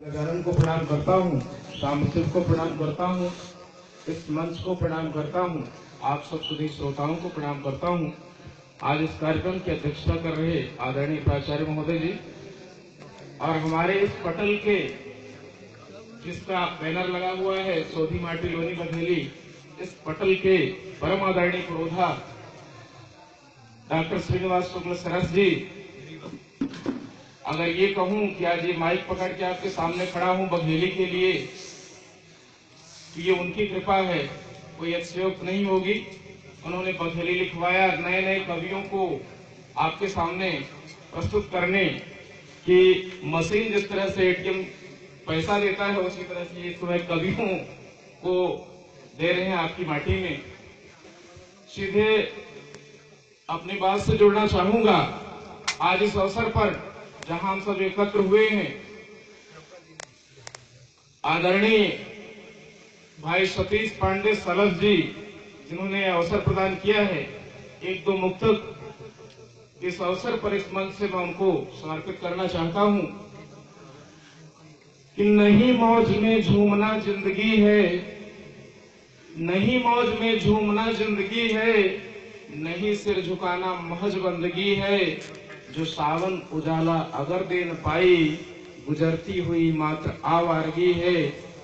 नगारन को प्रणाम करता हूँ, सामसिक को प्रणाम करता हूँ, इस मंच को प्रणाम करता हूँ, आप सब सभी श्रोताओं को प्रणाम करता हूँ। आज इस कार्यक्रम की अध्यक्षता कर रहे आदरणीय प्राचार्य महोदय जी और हमारे इस पटल के जिसका बैनर लगा हुआ है सोधी माटी लोनी बघेली, इस पटल के परम आदरणीय पुरोधा डॉक्टर श्रीनिवास शुक्ल सरस जी। अगर ये कहूं कि आज ये माइक पकड़ के आपके सामने खड़ा हूं बघेली के लिए, कि ये उनकी कृपा है, कोई अतिशयोक्ति नहीं होगी। उन्होंने बघेली लिखवाया नए नए कवियों को आपके सामने प्रस्तुत करने की मशीन जिस तरह से एटीएम पैसा देता है उसी तरह से इस समय कवियों को दे रहे हैं आपकी माटी में। सीधे अपनी बात से जुड़ना चाहूंगा। आज इस अवसर पर जहां हम सब एकत्र हुए हैं, आदरणीय भाई सतीश पांडे सलस जी जिन्होंने अवसर प्रदान किया है, एक दो मुक्तक इस अवसर पर इस मंच से मैं उनको समर्पित करना चाहता हूं कि नहीं मौज में झूमना जिंदगी है, नहीं मौज में झूमना जिंदगी है, नहीं सिर झुकाना महज बंदगी है, जो सावन उजाला अगर दे न पाई, गुजरती हुई मात्र आवारगी है,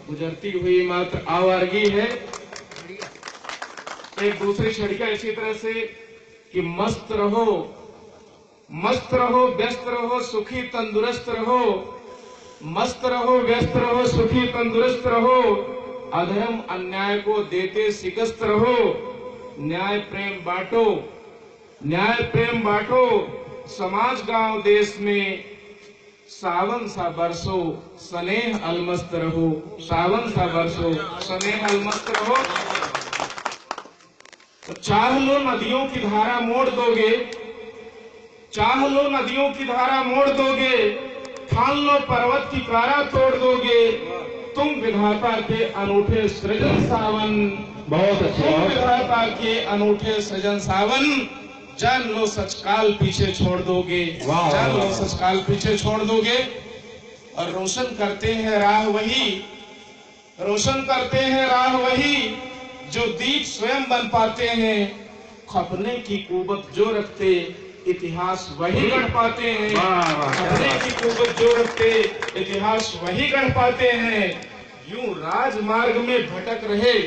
गुजरती हुई मात्र आवारगी है। एक दूसरी छड़िका इसी तरह से कि मस्त रहो व्यस्त रहो सुखी तंदुरुस्त रहो, मस्त रहो व्यस्त रहो सुखी तंदुरुस्त रहो, अधर्म अन्याय को देते शिकस्त रहो, न्याय प्रेम बांटो, न्याय प्रेम बांटो, समाज गांव देश में सावन सा बरसो, स्नेह अलमस्त रहो, सावन सा बरसो स्नेह अलमस्त रहो। तो चाह लो नदियों की धारा मोड़ दोगे, चाह लो नदियों की धारा मोड़ दोगे, ठान लो पर्वत की कारा तोड़ दोगे, तुम विधाता के अनूठे सृजन सावन, बहुत अच्छा, तुम विधाता के अनूठे सृजन सावन, जान लो सच काल पीछे छोड़ दोगे, जान लो सच काल पीछे छोड़ दोगे। और रोशन करते हैं राह वही, रोशन करते हैं राह वही, जो दीप स्वयं बन पाते हैं, खपने की कुवत जो रखते इतिहास वही गढ़ पाते हैं, खपने की कुवत जो रखते इतिहास वही गढ़ पाते हैं। यूं राजमार्ग में भटक रहे,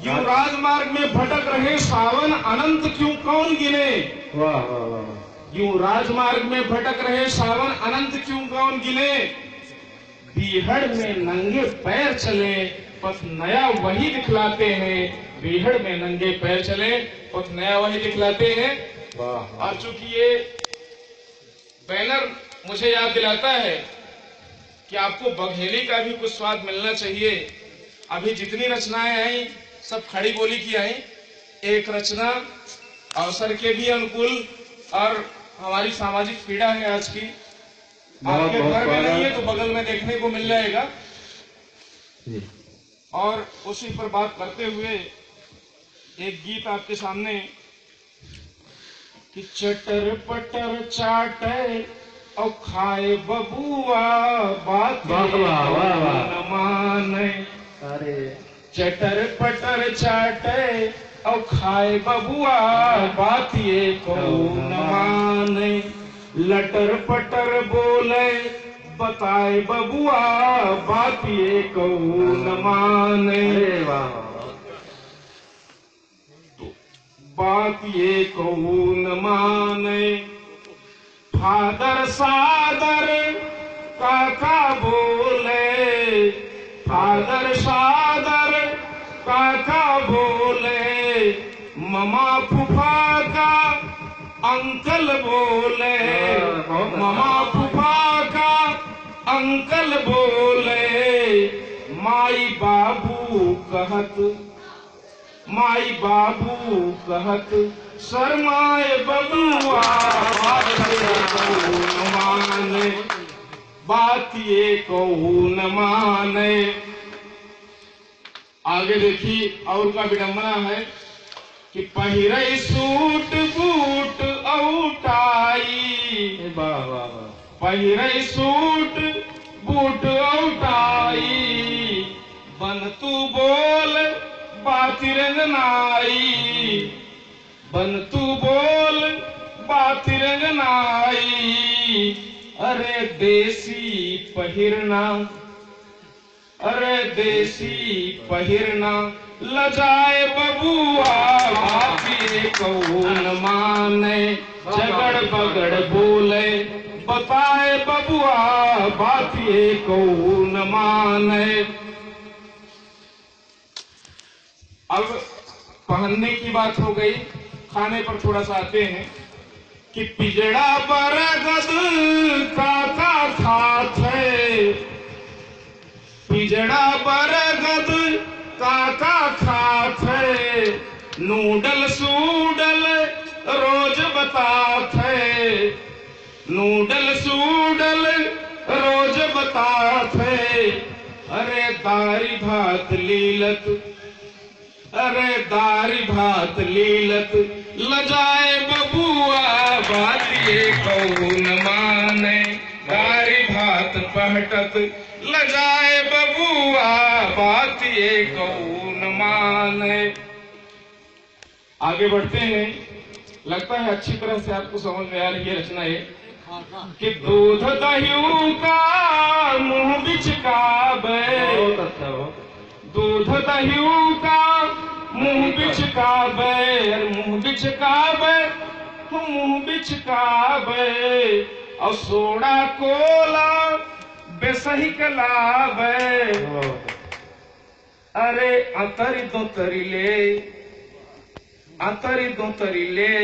यूं राजमार्ग में भटक रहे सावन अनंत क्यों कौन गिने, वाह वाह वाह। यूं राजमार्ग में भटक रहे सावन अनंत क्यों कौन गिने, बीहड़ में नंगे पैर चले पथ नया वही दिखलाते हैं, बीहड़ में नंगे पैर चले पथ नया वही दिखलाते हैं। वाह। और चूंकि ये बैनर मुझे याद दिलाता है कि आपको बघेली का भी कुछ स्वाद मिलना चाहिए। अभी जितनी रचनाएं आई सब खड़ी बोली की आई, एक रचना अवसर के भी अनुकूल और हमारी सामाजिक पीड़ा है आज की। आपके घर में नहीं है तो बगल में देखने को मिल जाएगा। और उसी पर बात करते हुए एक गीत आपके सामने कि चटर पटर चाटे और खाए बबुआ बात न माने, अरे चटर पटर चाटे और खाए बबुआ बात ये को न माने, लटर पटर बोले बताए बबुआ बात ये को न माने, तो बात ये को न माने। फादर सादर काका बोले, फादर सादर काका बोले, ममा फूफा का अंकल बोले, ममा फूफा का अंकल बोले, माई बाबू कहत, माई बाबू कहत शर्माए बबुआ माने, बात ये कहू न माने। आगे देखिए और का विडंबना है कि पहिरे सूट बूट औटाई, पहिरे सूट रंगनाई, बन तू बोल बात रंगनाई। अरे देसी पहिरना, अरे देसी पहिरना, लजाए बबुआ बाती कौन माने, जगड़ बगड़ बोले बताए बबुआ बाती कौन माने। अब पहनने की बात हो गई, खाने पर थोड़ा सा आते हैं कि पिजड़ा बरगद काका खात है, पिजड़ा बरगद काका खात है, नूडल सूडल रोज बतात है, नूडल सूडल रोज बतात है। अरे दारी भात लीलत, अरे दारी भात लीलत, लजाए बबुआ बातिए कौन माने, दारी भात पहटत लजाए बबुआ बातिए कौन माने। आगे बढ़ते हैं, लगता है अच्छी तरह से आपको समझ में आ रही है रचना ये कि दूध दही का मुंह बिचकावे, दूध दही का मुंह बिचकावे, मुंह बिचकावे, मुंह बिचकावे, और सोडा कोला बेसही कलावे। अरे अतरी दो तरी ले, अतरी दो तरी ले,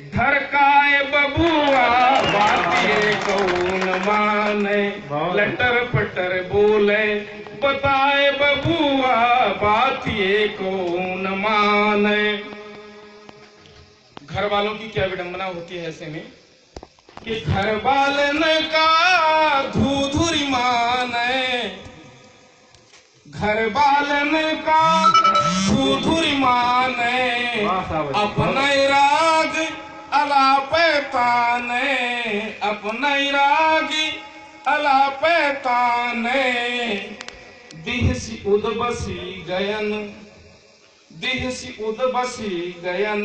धरकाए बबुआ बातिए कौन माने, लटर पटर बोले बताए बबुआ बातिए कौन माने। घर वालों की क्या विडंबना होती है ऐसे में कि घर वालन का धूधुरी माने, घर वालन का धूधुरी माने, अपना राग अलापे ताने, अपना राग अलापे ताने। दिहसी उदबसी गयन, दिहसी उदबसी गयन,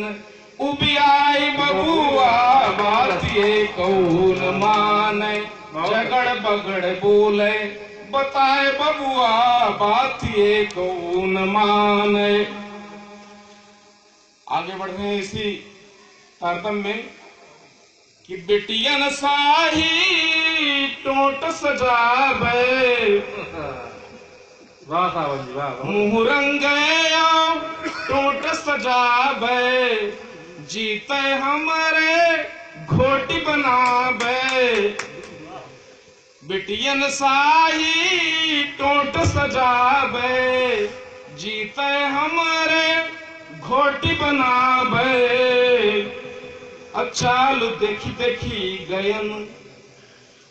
उबियाई बबुआ बातिए कौन माने, जगड़ बगड़ बोले बताए बबुआ बातिए कौन माने। आगे बढ़ रहे हैं इसी तारतम्य में कि बेटियन साही टोट सजावे, मुँह रंगया टोट सजावे, जीते हमारे घोटी बनावे। बिटियन साही टोट सजावे, जीते हमारे घोटी बनावे। चालू देखी देखी गयन,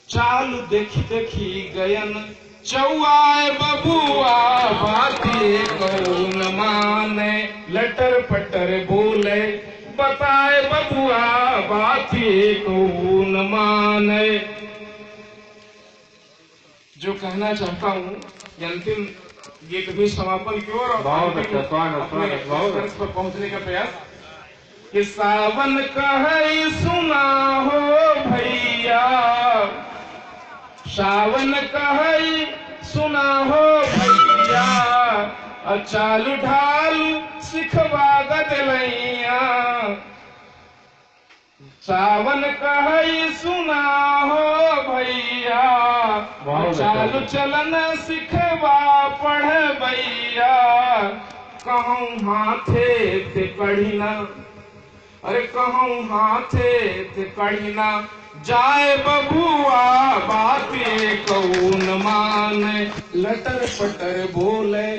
चालू देखी देखी गयन, चौआए बबुआ बातिए कौन माने, लटर पटर बोले बताए बबुआ बातिए कौन माने। जो कहना चाहता हूँ ये अंतिम गीत भी समापन की ओर और पहुंचने का प्रयास कि सावन कहे सुना हो भैया, सावन कहे सुना हो भैया, चालू ढाल सिखवा गदलैया। सावन कहे सुना हो भैया, चालू चलन सिखवा पढ़ भैया। कहूँ हाथे ते कढ़िना, अरे कहूँ हाथे ते कढ़िना, जाए बबुआ बातें कौन माने, लटर पटर बोले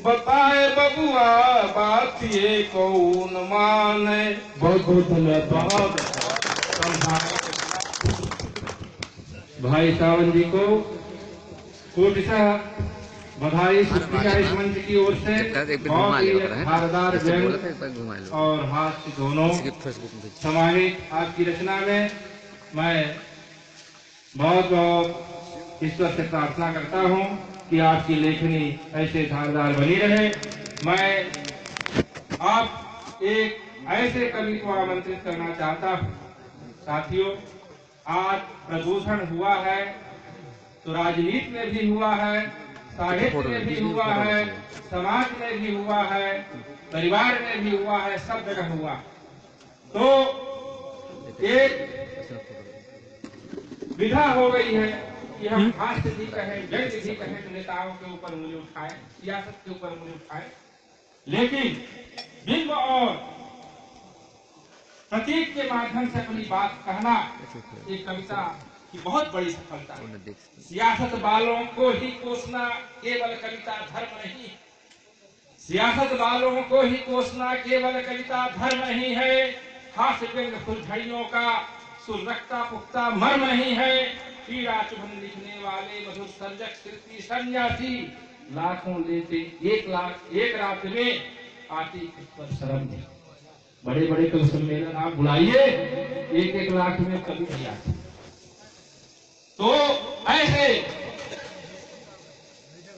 बताए बबुआ बातें कौन माने। बहुत बहुत धन्यवाद भाई सावन जी को कोटि सा बधाई शुक्रिया इस मंच की ओर से। बहुत ही धारदार व्यंग और हास्य दोनों समाहित आपकी रचना में मैं बहुत बहुत ईश्वर से प्रार्थना करता हूं कि आपकी लेखनी ऐसे धारदार बनी रहे। मैं अब एक ऐसे कवि को आमंत्रित करना चाहता हूँ। साथियों, आज प्रदूषण हुआ है तो राजनीति में भी हुआ है, साहित्य में भी हुआ है, समाज में भी हुआ है, परिवार में भी हुआ है, सब जगह हुआ। तो एक विधा हो गई है कि हम हास्य भी कहें, व्यंग्य भी कहें, नेताओं के ऊपर उंगली उठाए, सियासत के ऊपर उंगली उठाए, लेकिन बिंब और प्रतीक के माध्यम से अपनी बात कहना एक कविता की बहुत बड़ी सफलता है। सियासत वालों को ही कोसना केवल कविता धर्म नहीं, सियासत वालों को ही कोसना केवल कविता धर्म नहीं है। हास्य व्यंग्य फुलझड़ियों का सुरक्षा पुख्ता मर्म नहीं है। पीड़ा चुभन लिखने वाले मधुर सर्जक शिल्पी सन्यासी लाखों लेते 1 लाख एक रात में आती किस पर शर्म नहीं। बड़े बड़े कवि सम्मेलन आप बुलाइए, 1-1 लाख में कभी नहीं आते। तो ऐसे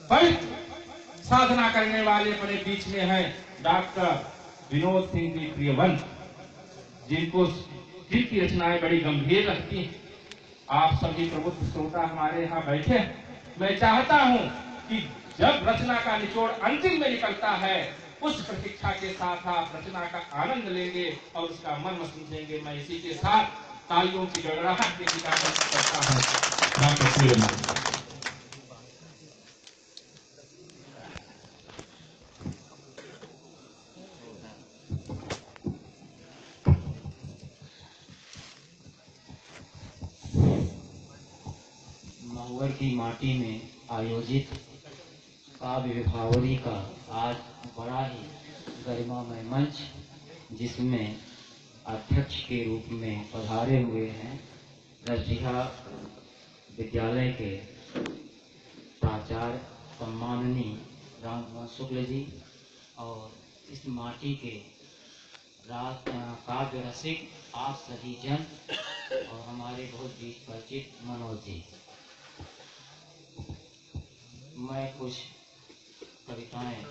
पवित्र साधना करने वाले अपने बीच में हैं डॉक्टर विनोद सिंह जी प्रियवंश, जिनकी रचनाएं बड़ी गंभीर रहती हैं। आप सभी प्रबुद्ध श्रोता हमारे यहाँ बैठे हैं। मैं चाहता हूं कि जब रचना का निचोड़ अंतिम में निकलता है, उस प्रतीक्षा के साथ आप रचना का आनंद लेंगे और उसका मर्म समझेंगे। मैं इसी के साथ तालियों की गड़गड़ाहट की कामना करता हूँ। डॉक्टर प्रियवंश। महुआ की माटी में आयोजित काव्य विभावरी का आज बड़ा ही गरिमामय मंच, जिसमें अध्यक्ष के रूप में पधारे हुए हैं रसिया विद्यालय के प्राचार्य सम्माननीय राम शुक्ल जी, और इस माटी के काव्य रसिक आप सभी जन, और हमारे बहुत बीच परिचित मनोज जी। मैं कुछ कविताएं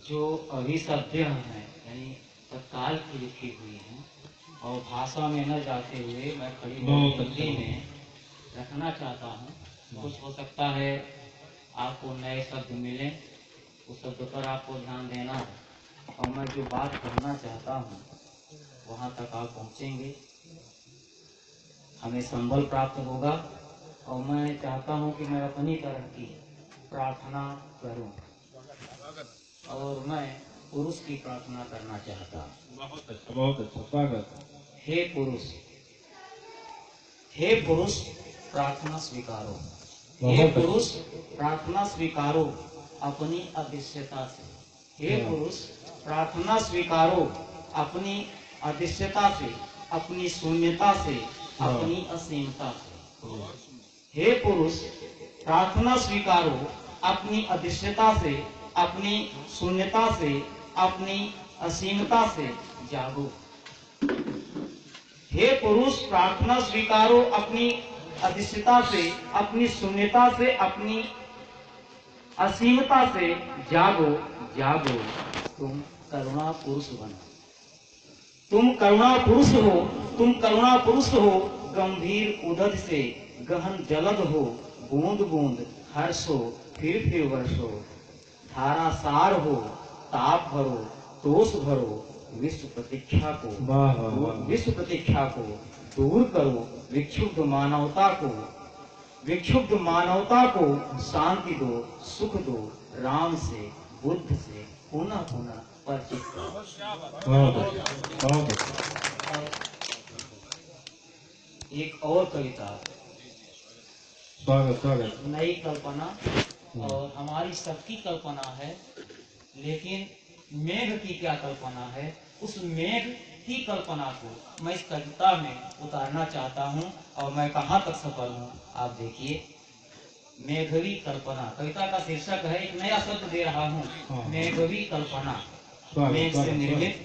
जो अभी सद्य हैं, यानी तत्काल की लिखी हुई हैं, और भाषा में न जाते हुए मैं खड़ी हिंदी में रखना चाहता हूँ। कुछ हो सकता है आपको नए शब्द मिले, उस शब्द पर आपको ध्यान देना है, और मैं जो बात कहना चाहता हूँ वहाँ तक आप पहुँचेंगे, हमें संबल प्राप्त होगा। और मैं चाहता हूँ कि मैं अपनी तरह की प्रार्थना करूं, और मैं पुरुष की प्रार्थना करना चाहता हूं। बहुत अच्छा स्वागत। हे पुरुष प्रार्थना स्वीकारो, हे पुरुष प्रार्थना स्वीकारो अपनी अदृश्यता से। हे पुरुष प्रार्थना स्वीकारो अपनी अदृश्यता से, अपनी शून्यता से, अपनी असीमता से। हे पुरुष प्रार्थना स्वीकारो अपनी अदृश्यता से, अपनी शून्यता से, अपनी असीमता से जागो। हे पुरुष प्रार्थना स्वीकारो अपनी अदृश्यता से, अपनी शून्यता से, अपनी असीमता से जागो। जागो, तुम करुणा पुरुष बनो। तुम करुणा पुरुष हो, तुम करुणा पुरुष हो। गंभीर उदद से गहन जलद हो, बूंद बूंद हर्षो फिर वर्षो। धारा सार हो, ताप भरो, तोष भरो, विश्व प्रतीक्षा को दूर करो। विक्षुब्ध मानवता को शांति दो, सुख दो। राम से, बुद्ध से पुनः पुनः परिचित करो। एक और कविता, स्वागत। नई कल्पना, और हमारी सबकी कल्पना है, लेकिन मेघ की क्या कल्पना है, उस मेघ की कल्पना को मैं इस कविता में उतारना चाहता हूँ, और मैं कहाँ तक सफल हूँ आप देखिए। मेघवी कल्पना कविता का शीर्षक है। एक नया शब्द दे रहा हूँ, मेघवी कल्पना। मेघ से निर्मित,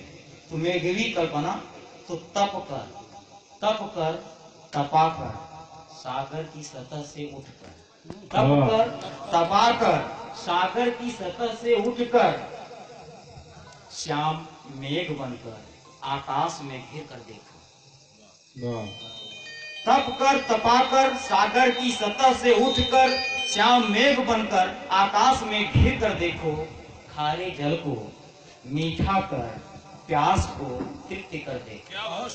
तो मेघवी कल्पना। तो तप कर तपाकर सागर की सतह से उठकर, तप कर तपाकर सागर की सतह से उठकर श्याम मेघ बनकर आकाश में घिर कर देखो। तप कर तपाकर सागर की सतह से उठकर श्याम मेघ बनकर आकाश में घिर कर देखो। खारे जल को मीठा कर प्यास को तृप्त कर देखो।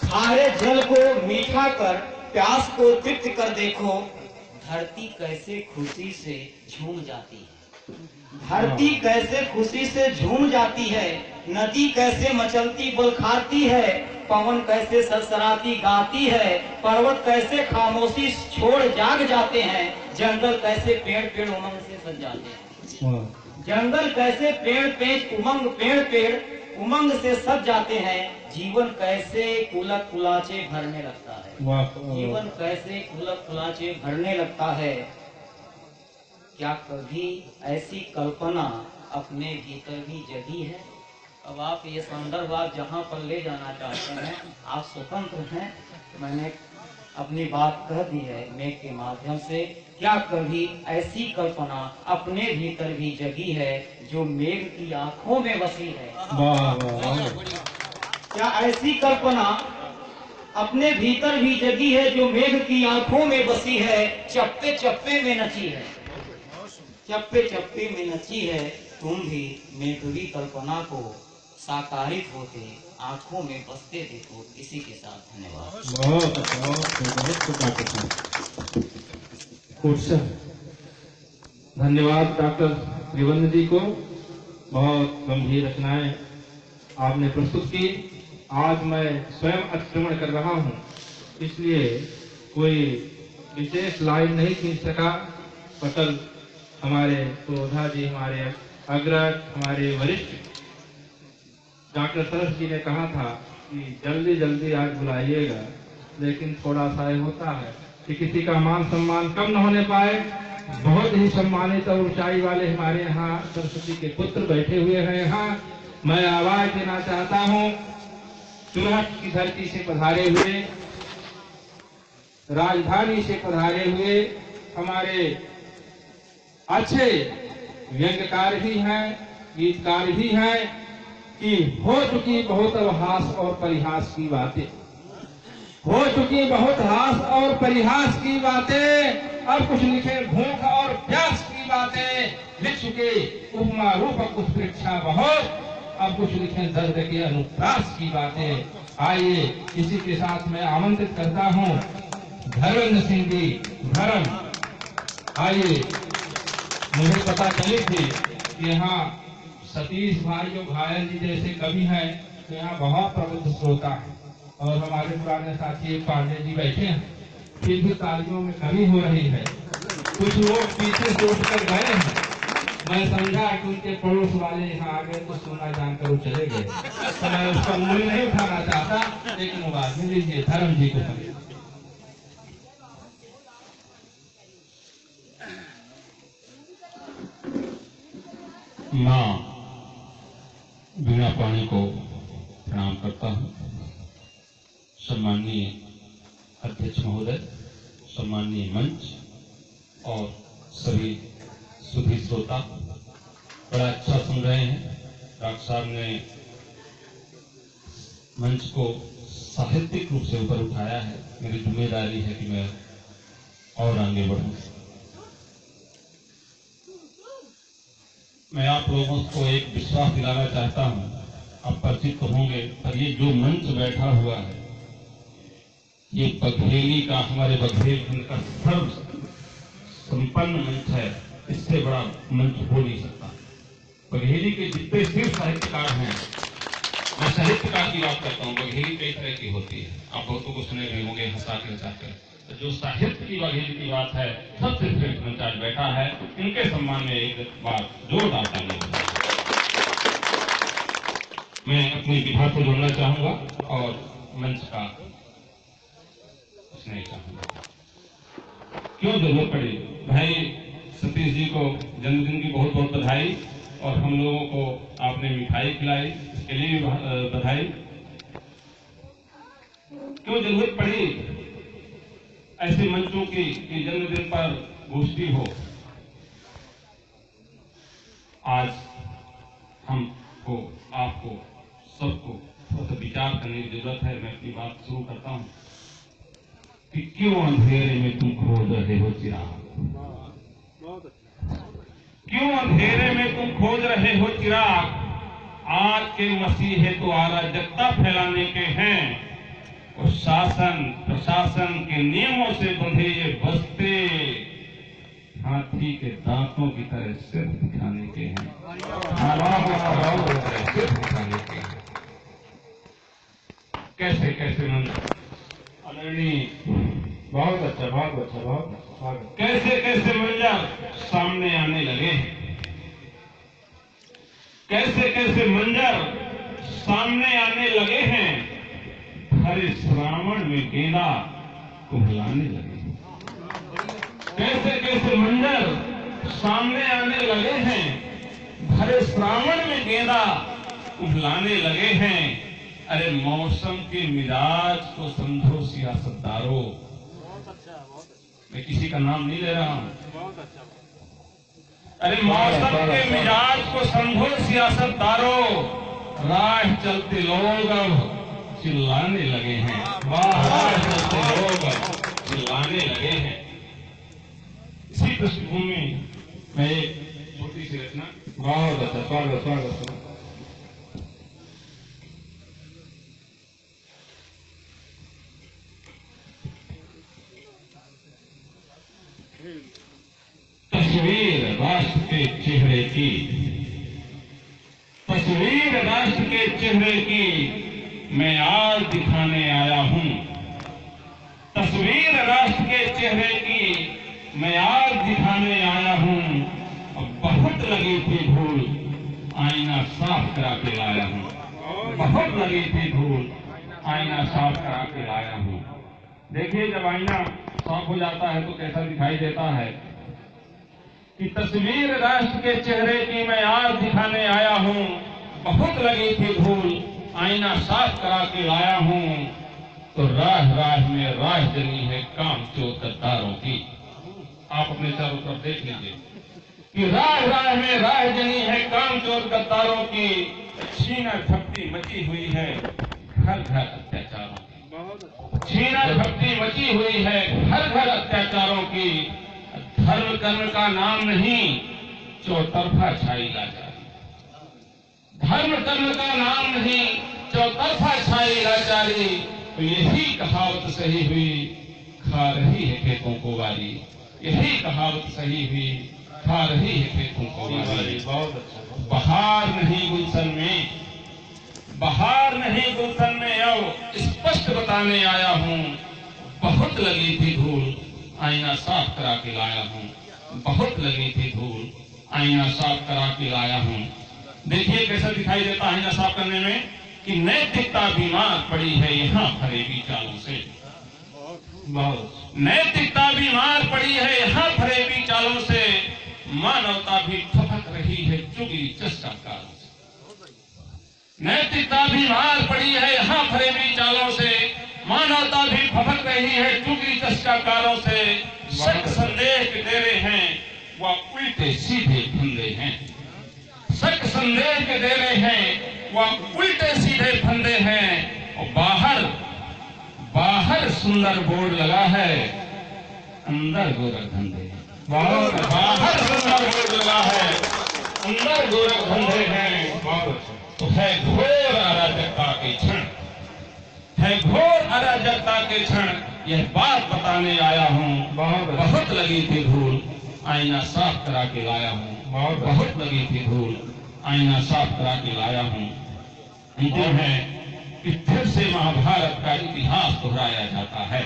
खारे जल को मीठा कर प्यास को तृप्त कर देखो। धरती कैसे खुशी से झूम जाती है, धरती कैसे खुशी से झूम जाती है। नदी कैसे मचलती बोल खाती है, पवन कैसे सरसराती गाती है। पर्वत कैसे खामोशी छोड़ जाग जाते हैं, जंगल कैसे पेड़ पेड़ उमंग से सज जाते हैं। जंगल कैसे पेड़ पेड़ उमंग से सज जाते हैं। जीवन कैसे कुलक कुलाचे भरने लगता है, जीवन कैसे कुलक कुलाचे भरने लगता है। क्या कभी ऐसी कल्पना अपने भीतर भी जगी है? अब आप ये संदर्भ आप जहाँ पर ले जाना चाहते हैं आप स्वतंत्र हैं। मैंने अपनी बात कह दी है मेघ के माध्यम से। क्या कभी ऐसी कल्पना अपने भीतर भी जगी है जो मेघ की आंखों में बसी है? क्या ऐसी कल्पना अपने भीतर भी जगी है जो मेघ की आंखों में बसी है? चप्पे चप्पे में नची है, चप्पे चप्पे में नची है। तुम भी मेघवी कल्पना को साकारित होते आंखों में बसते देखो। इसी के साथ धन्यवाद। धन्यवाद डॉक्टर त्रिवेंद्र जी को। बहुत गंभीर रचनाएं आपने प्रस्तुत की। आज मैं स्वयं अतिक्रमण कर रहा हूं, इसलिए कोई विशेष लाइन नहीं खींच सका। पटल हमारे सुधा जी, हमारे अग्रज, हमारे वरिष्ठ डॉक्टर सरस जी ने कहा था कि जल्दी जल्दी आज बुलाइएगा, लेकिन थोड़ा सा होता है कि किसी का मान सम्मान कम न होने पाए। बहुत ही सम्मानित और ऊंचाई वाले हमारे यहाँ सरस्वती के पुत्र बैठे हुए हैं। यहाँ मैं आवाज देना चाहता हूँ, चुरहट की धरती से पधारे हुए, राजधानी से पधारे हुए हमारे अच्छे व्यंग्यकार भी हैं, गीतकार भी हैं कि हो चुकी बहुत हास और परिहास की बातें, हो चुकी बहुत हास और परिहास की बातें। अब कुछ लिखे भूख और प्यास की बातें, लिख चुके उपमा रूपक उत्प्रेक्षा बहुत। अब कुछ लिखे दर्द के अनुप्रास की बातें। आइए इसी के साथ मैं आमंत्रित करता हूँ धर्मेंद्र सिंह जी धर्म। आइए, मुझे पता चली थी कि यहाँ सतीश भाई जो घायल जी जैसे कवि हैं तो यहाँ बहुत प्रबुद्ध श्रोता है, और हमारे पुराने साथी पांडे जी बैठे हैं, फिर भी तालियों में कमी हो रही है। कुछ लोग पीछे से उठकर गए हैं, मैं समझा कि उनके पड़ोस वाले यहाँ आ गए तो सोना जानकर वो चले गए, तो मैं उसका मूल्य नहीं उठाना चाहता, लेकिन वो बात में लीजिए धर्म जी को। माँ वीणा पाणी को प्रणाम करता हूँ। सम्माननीय अध्यक्ष महोदय, सम्माननीय मंच और सभी सुधी श्रोता, बड़ा अच्छा सुन रहे हैं। डॉक्टर साहब ने मंच को साहित्यिक रूप से ऊपर उठाया है। मेरी जिम्मेदारी है कि मैं और आगे बढ़ूं। मैं आप लोगों को एक विश्वास दिलाना चाहता हूं, आप परिचित तो होंगे, पर ये जो मंच बैठा हुआ है ये बघेली का, हमारे बघेल का सर्व संपन्न मंच है। इससे बड़ा मंच हो नहीं सकता। बघेली के जितने सिर्फ साहित्यकार हैं, मैं साहित्यकार की बात करता हूँ, बघेली कई तरह की होती है, आप बहुतों को सुने भी होंगे हंसा के हंसाकर। तो जो साहित्य की बघेली की बात है, सबसे श्रेष्ठ मंच आज बैठा है। इनके सम्मान में एक बार जोरदार ताली। मैं अपनी विधा को जोड़ना चाहूंगा और मंच का स्नेह चाहूंगा। क्यों जरूरत पड़ी? भाई सतीश जी को जन्मदिन की बहुत बहुत बधाई, और हम लोगों को आपने मिठाई खिलाई, इसके लिए भी बधाई। क्यों जरूरत पड़ी ऐसे मंचों की जन्मदिन पर गोष्ठी हो? आज हमको, आपको, सबको थोड़ा विचार करने की जरूरत है। मैं अपनी बात शुरू करता हूँ कि क्यों अंधेरे में तुम खोज रहे हो चिराग, क्यों अंधेरे में तुम खोज रहे हो चिराग। आज के मसीहे तो अराजकता फैलाने के हैं और शासन प्रशासन के नियमों से बंधे ये बस्ते हाथी के दांतों की तरह सिर दिखाने के हैं, सिर दिखाने के हैं। कैसे कैसे आदरणीय, बहुत अच्छा, बहुत अच्छा, बहुत अच्छा। कैसे कैसे मंजर सामने आने लगे हैं, कैसे कैसे मंजर सामने आने लगे हैं। हरे श्रावण में गेंदा कुम्हलाने लगे हैं, कैसे कैसे मंजर सामने आने लगे हैं। हरे श्रावण में गेंदा कुम्हलाने लगे हैं। अरे मौसम के मिजाज को समझो सियासतदारों, मैं किसी का नाम नहीं ले रहा हूं। अरे मौसम के मिजाज को समझो सियासतदारों, राह चलते लोग अब चिल्लाने लगे हैं, राह चलते लोग अब चिल्लाने लगे हैं। इसी पृष्ठभूमि में एक छोटी सी रचना। बहुत अच्छा, स्वागत स्वागत। तस्वीर राष्ट्र के चेहरे की, तस्वीर राष्ट्र के चेहरे की मैं आज दिखाने आया हूं। तस्वीर राष्ट्र के चेहरे की मैं आज दिखाने आया हूं। अब बहुत लगी थी धूल, आईना साफ करा के लाया हूं। बहुत लगी थी धूल, आईना साफ करा के लाया हूं। देखिए, जब आईना साफ हो जाता है तो कैसा दिखाई देता है कि तस्वीर राष्ट्र के चेहरे की मैं आज दिखाने आया हूं। बहुत लगी थी धूल, आईना साफ करा के लाया हूं। तो राह राह में राह जली है काम चोर गद्दारों की। आप अपने चारों तरफ देख लीजिए कि राह राह में राह जली है काम चोर गद्दारों की। छीना झपटी मची हुई है घर घर अत्याचारों की। छीना झपटी मची हुई है घर घर अत्याचारों की। धर्म कर्म का नाम नहीं, चौतरफा छाई लाचारी। धर्म कर्म का नाम नहीं, चौतरफा छाई लाचारी। तो यही कहावत सही हुई, खा रही है खेतों को वारी। यही कहावत सही हुई, खा रही है खेतों को वारी। बहुत अच्छा। बहार नहीं गुलशन में, बहार नहीं गुलशन में अब स्पष्ट बताने आया हूं। बहुत लगी थी धूल, आईना साफ करा के लाया हूं। बहुत लगी थी धूल, आईना साफ करा के लाया हूं। देखिए कैसा दिखाई देता है आईना साफ करने में कि नैतिकता बीमार पड़ी है यहाँ फरेबी चालों से। नैतिकता बीमार पड़ी है यहाँ फरेबी चालों से। मानवता भी फपक रही है चुगली चस्काकारों से। नैतिकता बीमार पड़ी है यहाँ फरेबी चालों से। मानवता भी फपक रही है चुगली चस्काकारों से। शक संदेह के डेरे हैं वह उल्टे सीधे फंदे हैं। शक संदेह के डेरे हैं वह उल्टे सीधे फंदे हैं। और बाहर बाहर सुंदर बोर्ड लगा है, अंदर गोरख धंधे हैं। बाहर सुंदर बोर्ड लगा है, अंदर गोरख धंधे हैं। तो है घोर अराजकता के क्षण, है घोर अराजकता के क्षण। यह बात बताने आया हूँ। बहुत लगी थी धूल, आईना साफ करा के लाया हूँ। बहुत लगी थी धूल, आईना साफ करा के लाया हूँ। अंतिम है कि फिर से महाभारत का इतिहास दोहराया जाता है।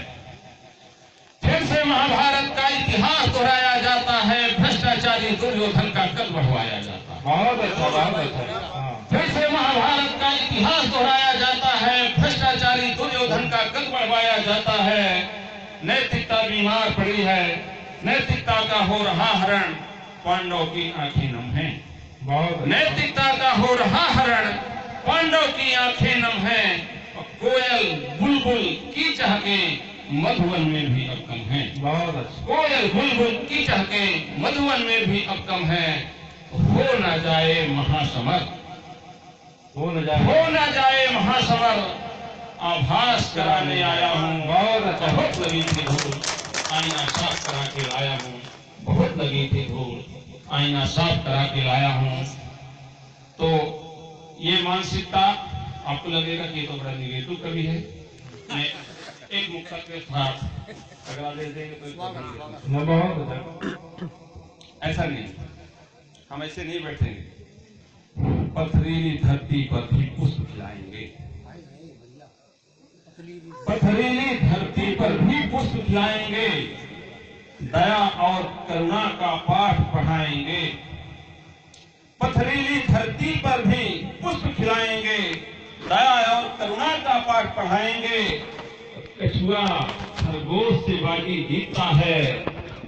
फिर से महाभारत का इतिहास दोहराया जाता है। भ्रष्टाचारी दुर्योधन का कद बढ़वाया जाता है। बहुत अच्छा, बहुत अच्छा। फिर से महाभारत का इतिहास दोहराया जाता है। भ्रष्टाचारी दुर्योधन का कद बढ़वाया जाता है। नैतिकता बीमार पड़ी है, नैतिकता का हो रहा हरण, पांडव की आंखें नम हैं। नैतिकता का हो रहा हरण, पांडव की आंखें नम हैं। कोयल बुलबुल की चहकें मधुवन में भी अब कम है। कोयल बुलबुल की चहकें मधुवन में भी अब कम है। हो न जाए महासमर, हो न जाए महासवर आभास कराने आया हूँ। बहुत लगी थी धूल आईना साफ करा के लाया हूँ। बहुत लगी थी धूल आईना साफ करा के लाया हूँ। तो ये मानसिकता आपको लगेगा कि ये तो बड़ा निगेटिव कवि है। मैं एक मुख्य था अगला दे देंगे तो बहुत ऐसा नहीं, हम ऐसे नहीं बैठेंगे। पथरीली धरती पर भी पुष्प खिलाएंगे, पथरीली धरती पर भी पुष्प खिलाएंगे, दया और करुणा का पाठ पढ़ाएंगे। पथरीली धरती पर भी पुष्प खिलाएंगे, दया और करुणा का पाठ पढ़ाएंगे। कछुआ खरगोश से बाजी जीतता है,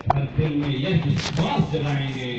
हर दिल में यह विश्वास जगाएंगे।